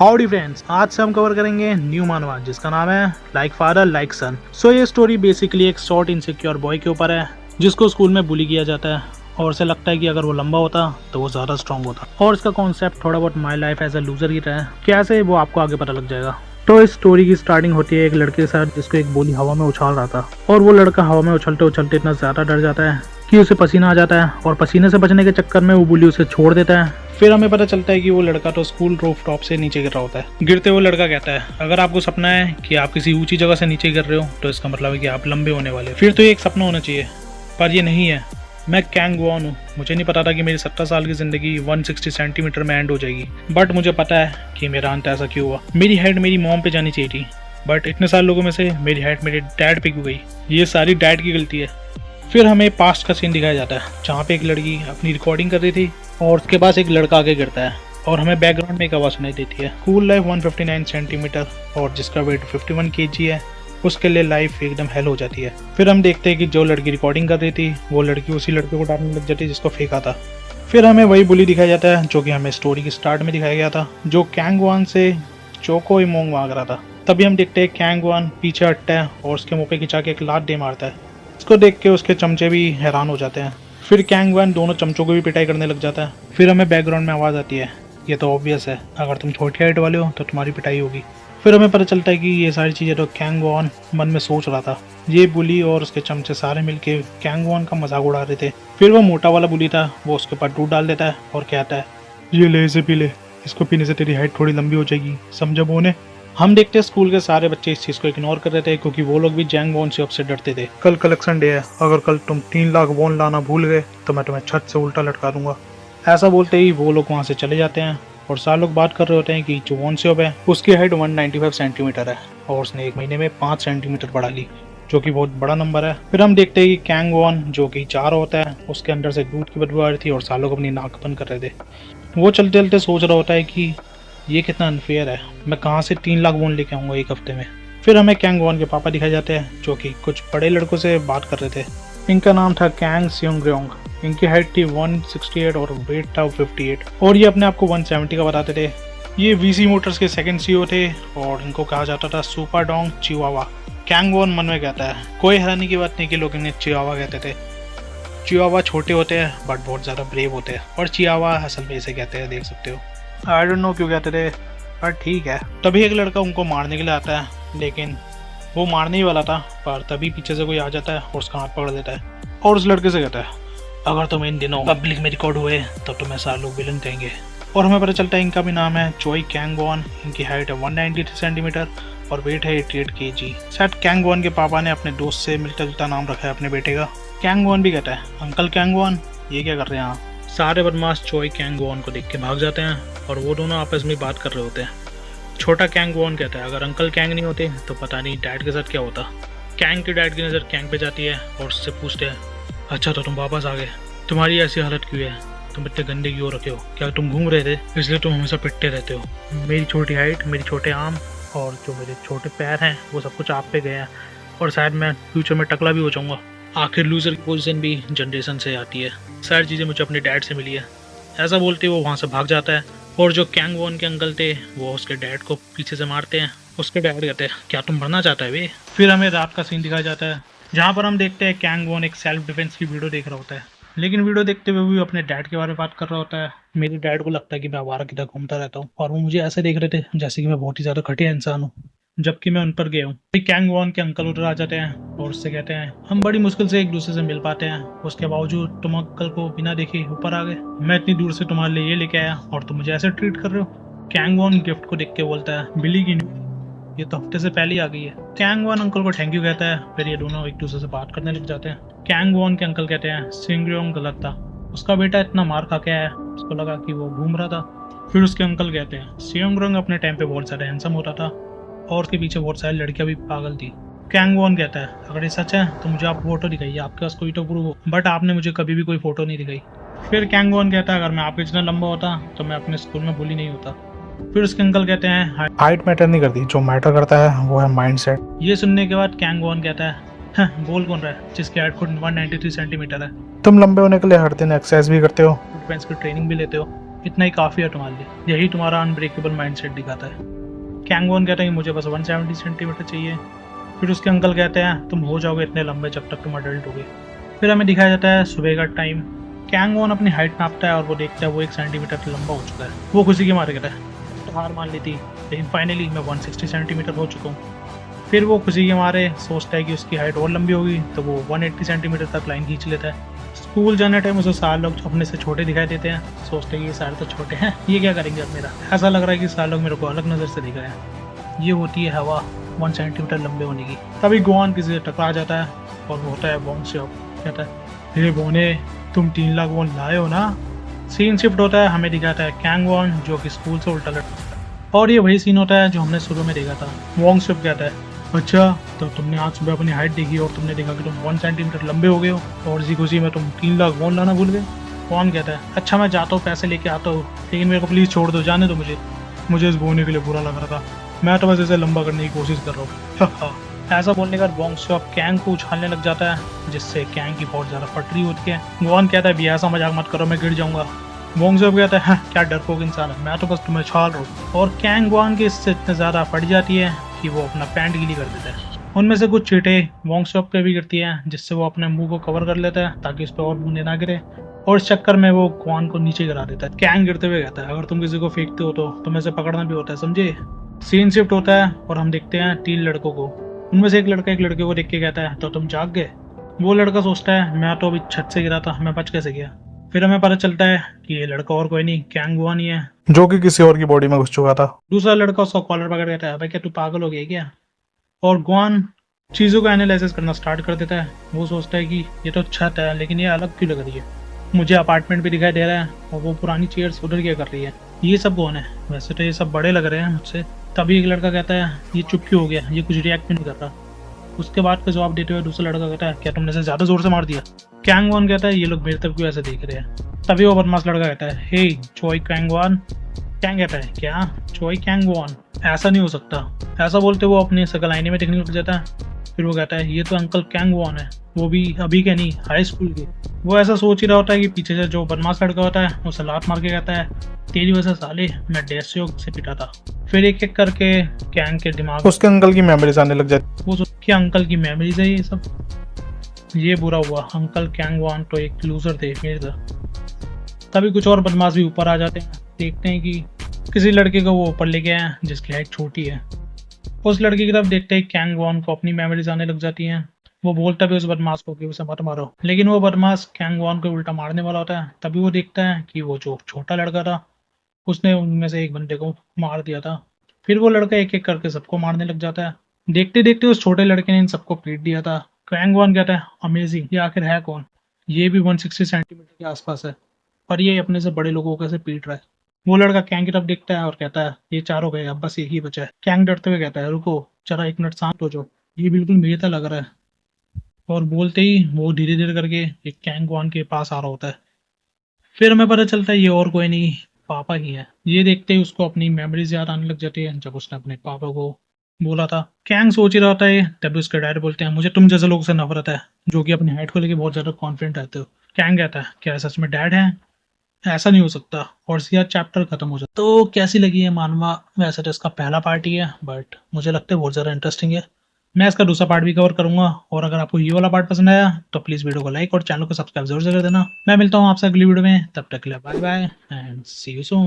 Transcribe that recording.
Howdy friends, आज से हम कवर करेंगे न्यू मानवा जिसका नाम है लाइक फादर लाइक सन। सो ये स्टोरी बेसिकली एक शॉर्ट इनसिक्योर बॉय के ऊपर है जिसको स्कूल में बुली किया जाता है और उसे लगता है कि अगर वो लंबा होता तो वो ज्यादा स्ट्रांग होता। और इसका कॉन्सेप्ट थोड़ा बहुत my life as a loser ही रहा है, कैसे वो आपको आगे पता लग जाएगा। तो इस स्टोरी की स्टार्टिंग होती है एक लड़के के साथ जिसको एक गोली हवा में उछाल रहा था और वो लड़का हवा में उछलते उछलते इतना ज्यादा डर जाता है कि उसे पसीना आ जाता है और पसीने से बचने के चक्कर में वो बुली उसे छोड़ देता है। फिर हमें पता चलता है कि वो लड़का तो स्कूल रूफ टॉप से नीचे गिर रहा होता है। गिरते हुए लड़का कहता है अगर आपको सपना है कि आप किसी ऊंची जगह से नीचे गिर रहे हो तो इसका मतलब है कि आप लंबे होने वाले। फिर तो ये एक सपना होना चाहिए, पर ये नहीं है। मैं कैंग वॉन हूँ। मुझे नहीं पता था कि मेरी 70 साल की जिंदगी 160 सेंटीमीटर में एंड हो जाएगी, बट मुझे पता है कि मेरा अंत ऐसा क्यों हुआ। मेरी हेड मेरी मॉम पे जानी चाहिए थी, बट इतने सारे लोगों में से मेरी हेड मेरे डैड पे क्यों गई। ये सारी डैड की गलती है। फिर हमें पास्ट का सीन दिखाया जाता है जहाँ पे एक लड़की अपनी रिकॉर्डिंग कर रही थी और उसके पास एक लड़का आगे गिरता है और हमें बैकग्राउंड में एक आवाज़ सुनाई देती है। कूल लाइफ 159 सेंटीमीटर और जिसका वेट 51 kg है, उसके लिए लाइफ एकदम हेल हो जाती है। फिर हम देखते हैं कि जो लड़की रिकॉर्डिंग कर रही थी वो लड़की उसी लड़के को डालने लग जाती है जिसको फेंका था। फिर हमें वही बुली दिखाया जाता है जो कि हमें स्टोरी के स्टार्ट में दिखाया गया था, जो कैंग वन से चोको इमोंग मांग रहा था। तभी हम देखते हैं कैंग वन पीछे हटता है और उसके मुंह पे खिंचा के एक लात दे मारता है। इसको देख के उसके चमचे भी हैरान हो जाते हैं। फिर कैंग वन दोनों चमचों को भी पिटाई करने लग जाता है। फिर हमें बैकग्राउंड में आवाज़ आती है, ये तो ऑब्वियस है, अगर तुम छोटी हाइट वाले हो तो तुम्हारी पिटाई होगी। फिर हमें पता चलता है कि ये सारी चीज़ें तो कैंग वन मन में सोच रहा था। ये बुली और उसके चमचे सारे मिलके कैंग वन का मजाक उड़ा रहे थे। फिर वो मोटा वाला बुली था, वो उसके ऊपर दूध डाल देता है और कहता है ये ले इसे पी ले, इसको पीने से तेरी हाइट थोड़ी लंबी हो जाएगी, समझा बोने। हम देखते हैं स्कूल के सारे बच्चे इस चीज़ को इग्नोर कर रहे थे क्योंकि वो लोग भी जैंग वॉन से से डरते थे। कल कलेक्शन डे है, अगर कल तुम 3 लाख वॉन लाना भूल गए तो मैं तुम्हें छत से उल्टा लटका दूंगा। ऐसा बोलते ही वो लोग वहाँ से चले जाते हैं और सारे लोग बात कर रहे होते हैं कि जो वॉन से है उसकी हाइट 195 सेंटीमीटर है और उसने एक महीने में 5 सेंटीमीटर बढ़ा ली, जो कि बहुत बड़ा नंबर है। फिर हम देखते हैं कि कैंग वॉन जो कि 4 होता है, उसके अंदर से दूध की बदबू आ रही थी और सारे लोग अपनी नाक बंद कर रहे थे। वो चलते चलते सोच रहा होता है कि ये कितना अनफेयर है, मैं कहाँ से 3 लाख वॉन लेके आऊँगा एक हफ्ते में। फिर हमें कैंग वॉन के पापा दिखाए जाते हैं जो कि कुछ बड़े लड़कों से बात कर रहे थे। इनका नाम था कैंग सियोंग। इनकी हाइट थी 168 और वेट था 58 और ये अपने आप को 170 का बताते थे। ये वीसी मोटर्स के सेकंड सीईओ थे और इनको कहा जाता था सुपर डोंग चिवावा। कैंग वॉन मन में कहता है कोई हैरानी की बात नहीं कि लोग इन्हें चिवावा कहते थे। चिवावा छोटे होते हैं बट बहुत ज़्यादा ब्रेव होते हैं और चिवावा असल में इसे कहते हैं, देख सकते हो। आई डोंट नो क्यों कहते थे, पर ठीक है। तभी एक लड़का उनको मारने के लिए आता है, लेकिन वो मारने ही वाला था, पर तभी पीछे से कोई आ जाता है और उसका हाथ पकड़ देता है और उस लड़के से कहता है अगर तुम इन दिनों पब्लिक में रिकॉर्ड हुए तो तुम्हें सारे लोग विलन कहेंगे। और हमें पता चलता है इनका भी नाम है चोई कैंग वॉन। इनकी हाइट है 193 सेंटीमीटर और वेट है 88 kg। शायद कैंग वॉन के पापा ने अपने दोस्त से मिलता जुलता नाम रखा है अपने बेटे का। कैंग वॉन भी कहता है अंकल कैंग वॉन, ये क्या कर रहे हैं यहाँ। सारे बदमाश चोई कैंग वॉन को देख के भाग जाते हैं और वो दोनों आपस में बात कर रहे होते हैं। छोटा कैंग वॉन कहता है अगर अंकल कैंग नहीं होते तो पता नहीं डैड के साथ क्या होता। कैंग के डैड की नज़र कैंग पे जाती है और उससे पूछते हैं अच्छा तो तुम वापस आ गए, तुम्हारी ऐसी हालत क्यों है, तुम इतने गंदे क्यों रखे हो, क्या तुम घूम रहे थे इसलिए तुम हमेशा पिटते रहते हो। मेरी छोटी हाइट, मेरे छोटे आर्म और जो मेरे छोटे पैर हैं वो सब कुछ आप पे गया है और शायद मैं फ्यूचर में टकला भी हो जाऊँगा। आखिर लूजर की पोजीशन भी जनरेशन से आती है, सारी चीज़ें मुझे अपने डैड से मिली है। ऐसा बोलते वो वहाँ से भाग जाता है और जो कैंग वॉन के अंकल थे वो उसके डैड को पीछे से मारते हैं। उसके डैड कहते हैं क्या तुम मरना चाहता है वे। फिर हमें रात का सीन दिखाया जाता है जहाँ पर हम देखते हैं कैंग वॉन एक सेल्फ डिफेंस की वीडियो देख रहा होता है, लेकिन वीडियो देखते हुए भी अपने डैड के बारे में बात कर रहा होता है। मेरे डैड को लगता है कि मैं आवारा किधर घूमता रहता हूँ और वो मुझे ऐसे देख रहे थे जैसे कि मैं बहुत ही ज़्यादा घटिया इंसान हूँ, जबकि मैं उन पर गया हूँ। कैंग वॉन के अंकल उधर आ जाते हैं और उससे कहते हैं हम बड़ी मुश्किल से एक दूसरे से मिल पाते हैं, उसके बावजूद तुम अंकल को बिना देखे ऊपर आ गए। मैं इतनी दूर से तुम्हारे लिए ये लेके आया और तुम मुझे ऐसे ट्रीट कर रहे हो। कैंग वॉन गिफ्ट को देख के बोलता है बिली की ये तो हफ्ते से पहले ही आ गई है। कैंग वॉन अंकल को थैंक यू कहता है। फिर ये दोनों एक दूसरे से बात करने लग जाते हैं। कैंग वॉन के अंकल कहते हैं सिंगरोंग गलत था, उसका बेटा इतना मार खा के आया, उसको लगा कि वो घूम रहा था। फिर उसके अंकल कहते हैं सियोंगरोंग अपने टाइम पे बहुत ज़्यादा हैंडसम होता था और उसके पीछे बहुत सारी लड़कियां भी पागल थी। कैंग वॉन कहता है अगर ये सच है तो मुझे आप फोटो दिखाइए, आपके पास कोई तो प्रूफ हो, बट आपने मुझे कभी भी कोई फोटो नहीं दिखाई। फिर कैंग वॉन कहता है अगर मैं आपके जितना लंबा होता तो मैं अपने स्कूल में बुली नहीं होता। फिर उसके अंकल कहते हैं हाइट मैटर नहीं करती, जो मैटर करता है वो है माइंडसेट। ये सुनने के बाद कैंग वॉन कहता है बोल कौन रहा है जिसकी हाइट खुद 193 सेंटीमीटर है। तुम लंबे होने के लिए हर दिन एक्सरसाइज भी करते हो, डिफेंस की ट्रेनिंग भी लेते हो इतना ही काफ़ी है तुम्हारे लिए, यही तुम्हारा अनब्रेकेबल माइंडसेट दिखाता है। कैंग वॉन कहता है कि मुझे बस 170 सेंटीमीटर चाहिए। फिर उसके अंकल कहते हैं तुम हो जाओगे इतने लंबे जब तक तुम अडल्ट होगे। फिर हमें दिखाया जाता है सुबह का टाइम। कैंग वॉन अपनी हाइट नापता है और वो देखता है वो 1 सेंटीमीटर लंबा हो चुका है। वो खुशी के मारे कहता है तो हार मान ली थी, लेकिन फाइनली मैं 160 सेंटीमीटर हो चुका हूँ। फिर वो खुशी के मारे सोचता है कि उसकी हाइट और लंबी होगी, तो वो 180 सेंटीमीटर तक लाइन खींच लेता है। स्कूल जाने टाइम उसे सारे लोग अपने से छोटे दिखाई देते हैं। सोचते हैं कि ये सारे तो छोटे हैं, ये क्या करेंगे अब मेरा। ऐसा लग रहा है कि सारे लोग मेरे को अलग नज़र से दिख रहे हैं। ये होती है हवा 1 सेंटीमीटर लंबे होने की। तभी गोवान किसी से टकरा जाता है और वो होता है वॉन्ग से। कहता है हे बोने, तुम 3 लाख वॉन लाए हो ना। सीन शिफ्ट होता है, हमें दिखाता है कैंग वॉन जो कि स्कूल से उल्टा लटकता है, और ये वही सीन होता है जो हमने शुरू में देखा था। वॉन्ग शिफ्ट कहता है अच्छा तो तुमने आज सुबह अपनी हाइट देखी और तुमने देखा कि तुम 1 सेंटीमीटर लंबे हो गए हो, और इसी खुशी में तुम 3 लाख वॉन लाना भूल गए। कौन कहता है अच्छा मैं जाता हूँ, पैसे लेके आता हूँ, लेकिन मेरे को प्लीज़ छोड़ दो, जाने दो मुझे इस बोने के लिए बुरा लग रहा था, मैं तो बस इसे लंबा करने की कोशिश कर रहा हूँ। ऐसा बोलने का वॉन्ग शॉप कैंग को उछालने लग जाता है, जिससे कैंग की बहुत ज़्यादा फट रही होती है। गोवान कहता है भी ऐसा मजाक मत करो, मैं गिर जाऊंगा। वॉन्ग शॉप कहता है क्या डरपोक इंसान है, मैं तो बस तुम्हें छाल रहा हूँ। और कैंग गोवान की इससे इतने ज़्यादा फट जाती है कि वो अपना पैंट गीली कर देता है। उनमें से कुछ चींटे वॉन्ग शॉप पे भी गिरती हैं, जिससे वो अपने मुंह को कवर कर लेता है ताकि उस पर और बूंदे ना गिरे, और इस चक्कर में वो गोवान को नीचे गिरा देता है। कैंग गिरते हुए कहता है अगर तुम किसी को फेंकते हो तो तुम्हें से पकड़ना भी होता है, समझे। सीन शिफ्ट होता है और हम देखते हैं 3 लड़कों को। उनमें से एक लड़का एक लड़के को देख के कहता है तो तुम जाग गए। वो लड़का सोचता है मैं तो अभी छत से गिरा था, मैं बच कैसे गया। फिर हमें पता चलता है कि ये लड़का और कोई नहीं कैंग वॉन ही है, जो कि किसी और की बॉडी में घुस चुका था। दूसरा लड़का उसका कॉलर पकड़ कहता है भाई क्या तू पागल हो गया क्या। और ग्वान चीज़ों को एनालिसिस करना स्टार्ट कर देता है। वो सोचता है कि ये तो छत है लेकिन ये अलग क्यों लग रही है, मुझे अपार्टमेंट भी दिखाई दे रहा है और वो पुरानी चेयर्स उधर क्या कर रही है, ये सब कौन है, वैसे तो ये सब बड़े लग रहे हैं मुझसे। तभी एक लड़का कहता है ये चुप क्यों हो गया, ये कुछ रिएक्ट नहीं कर रहा। उसके बाद का जवाब देते हुए दूसरा लड़का कहता है क्या तुमने इसे ज़्यादा जोर से मार दिया। कैंग वॉन कहता है ये लोग मेरे तरफ क्यों ऐसे देख रहे हैं। तभी वो बदमाश लड़का कहता है हे चोई कैंग वॉन। कैंग कहता है क्या चोई कैंग वॉन, ऐसा नहीं हो सकता। ऐसा बोलते वो अपनी शकल आईने में देखने लग जाता है। फिर वो कहता है ये तो अंकल कैंग वॉन है, वो भी अभी के नहीं हाई स्कूल के। वो ऐसा सोच ही रहा होता है कि पीछे से जो बदमाश लड़का होता है उसे लात मार के कहता है तेरी वजह से साले मैं डेस्योग से पिटा था। फिर एक एक करके कैंग के दिमाग उसके अंकल की मेमोरीज आने लग जाती। वो उसके अंकल की मेमोरीज है ये सब, ये बुरा हुआ, अंकल कैंग वॉन तो एक लूजर थे मेरे तरह। तभी कुछ और बदमाश भी ऊपर आ जाते हैं, देखते हैं कि किसी लड़के को वो ऊपर लेके आए जिसकी हाइट छोटी है। उस लड़की की तरफ देखते ही कैंग वॉन को अपनी मेमोरीज आने लग जाती हैं। वो बोलता भी उस बदमाश को कि उसे मत मारो, लेकिन वो बदमाश कैंग वॉन को उल्टा मारने वाला होता है। तभी वो देखता है कि वो जो छोटा लड़का था उसने उनमें से एक बंदे को मार दिया था। फिर वो लड़का एक एक करके सबको मारने लग जाता है। देखते देखते उस छोटे लड़के ने इन सबको पीट दिया था। कैंग वॉन कहता है अमेजिंग, ये आखिर है कौन, ये भी 160 सेंटीमीटर के आसपास है, पर ये अपने से बड़े लोगों को कैसे पीट रहा है। वो लड़का कैंग की तरफ देखता है और कहता है ये चारों गए, अब बस एक ही बचा है। कैंग डरते हुए कहता है रुको जरा 1 मिनट शांत हो जाओ, ये बिल्कुल मेरे तरह लग रहा है। और बोलते ही वो धीरे धीरे करके एक कैंग वॉन के पास आ रहा होता है। फिर हमें पता चलता है ये और कोई नहीं पापा ही है। ये देखते ही उसको अपनी मेमोरीज याद आने लग जाती है जब उसने अपने पापा को बोला था। कैंग सोच ही रहा होता है, तभी उसके डैड बोलते हैं मुझे तुम जैसे लोगों से नफरत है जो कि अपनी हाइट को लेकर बहुत ज्यादा कॉन्फिडेंट रहते हो। कैंग कहता है क्या सच में डैड है, ऐसा नहीं हो सकता, और सीधा चैप्टर खत्म हो जाता। तो कैसी लगी है मानवा, वैसे तो इसका पहला पार्ट ही है बट मुझे लगता है बहुत ज़्यादा इंटरेस्टिंग है। मैं इसका दूसरा पार्ट भी कवर करूंगा, और अगर आपको ये वाला पार्ट पसंद आया तो प्लीज़ वीडियो को लाइक और चैनल को सब्सक्राइब जरूर कर देना। मैं मिलता हूँ आपसे अगली वीडियो में, तब तक के लिए bye bye and see you soon.